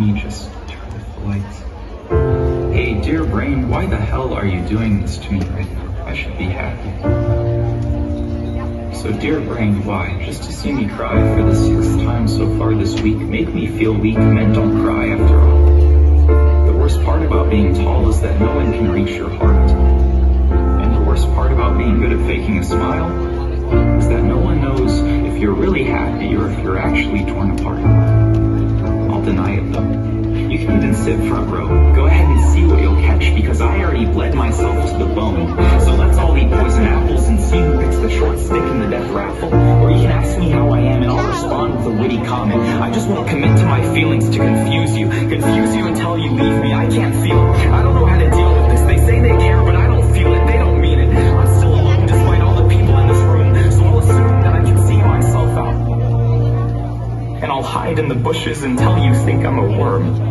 me just turn off the lights. Hey, dear brain, why the hell are you doing this to me right now? I should be happy. So dear brain, why? Just to see me cry for the 6th time so far this week, make me feel weak, men don't cry after all. The worst part about being tall is that no one can reach your heart. And the worst part about being good at faking a smile is that no one knows if you're really happy or if you're actually torn apart. I'll deny it though. You can even sit front row. Go ahead and see what you'll catch, because I already bled myself to the bone. So let's all eat poison apples and see who picks the short stick in the death raffle. Or you can ask me how I am and I'll respond with a witty comment. I just won't commit to my feelings to confuse you until you leave me. I can't feel it. I don't know how to deal with this. They say they care, but I don't feel it. They don't mean it. I'm still alone despite all the people in this room. So I'll assume that I can see myself out. And I'll hide in the bushes until you think I'm a worm.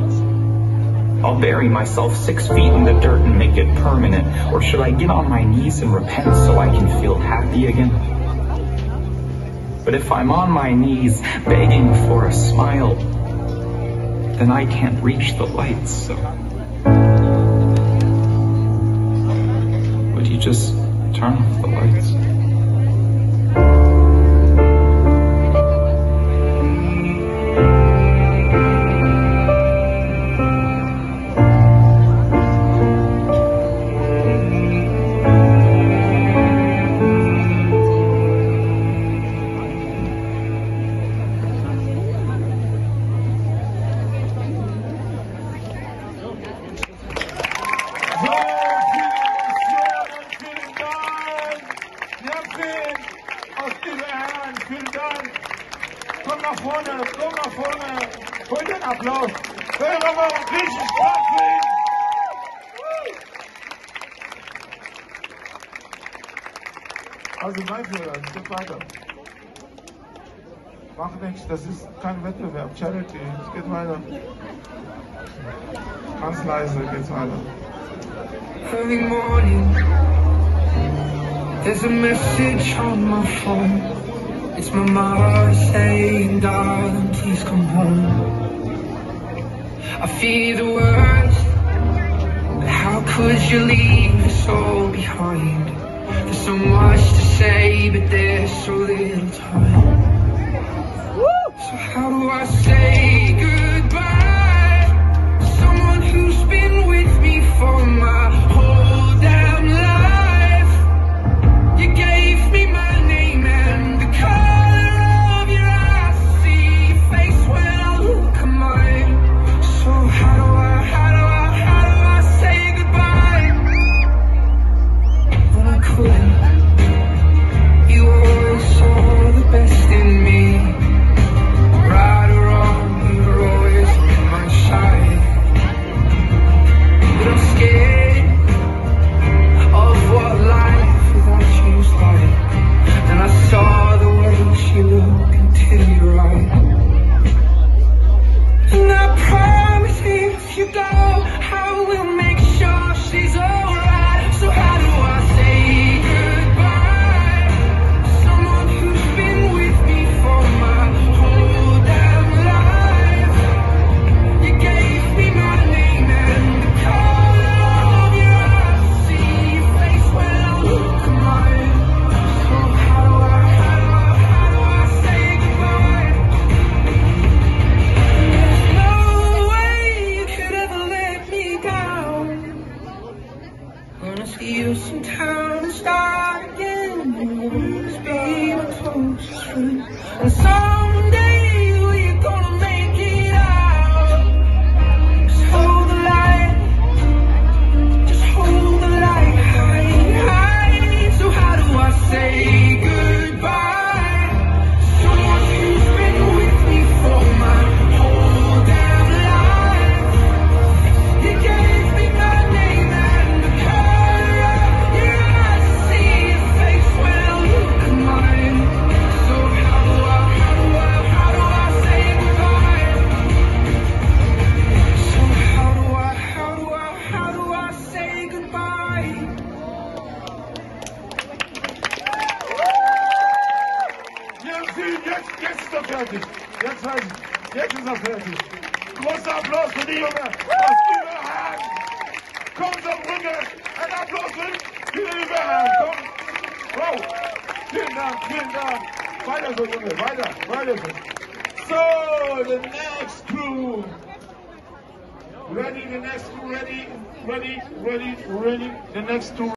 I'll bury myself 6 feet in the dirt and make it permanent. Or should I get on my knees and repent so I can feel happy again? But if I'm on my knees begging for a smile, then I can't reach the lights, so would you just turn off the lights? Komm nach vorne, hol den Applaus. Hör mal richtig Spaß. Also mein Führer, es geht weiter. Mach nichts, das ist kein Wettbewerb, Charity, es geht weiter. Ganz leise geht's weiter. Early morning, there's a message on my phone. It's my mother saying, darling, please come home. I fear the worst, but how could you leave us all behind? There's so much to say, but there's so little time. So how do I say goodbye to someone who's been with me for my whole damn life? You gave me my name and the color of your eyes. See your face when I look at mine. So how do I say goodbye when I couldn't? You always saw the best in me. Right or wrong, you were always on my side. But I'm scared of what life without you's like. And I saw the way she looked into your eyes. And I promise if you go, I will make sure she's alright. So how do I say goodbye to someone who's been with me for my whole damn life? You gave me my name and the color of your eyes. See your face when I look at mine. So how do I say goodbye? There's no way you could ever let me down. Gonna see you sometime and start again. You'll always be my closest friend. And someday we're gonna make it out. Just hold the light. Just hold the light high. So how do I say goodbye to someone who's been with me for my whole damn life? You gave me my name and the color of your eyes. See your face when I look at mine. So how do I say goodbye? So how do I say goodbye? Jetzt ist er fertig. Jetzt ist er fertig. Großer Applaus für die Junge aus Überhang. Komm, Saarbrücken. Ein Applaus für die Überhang. Komm. Wow. Vielen Dank, vielen Dank. Weiter so, Junge, weiter so. So, the next crew. Ready, the next crew, ready. The next two.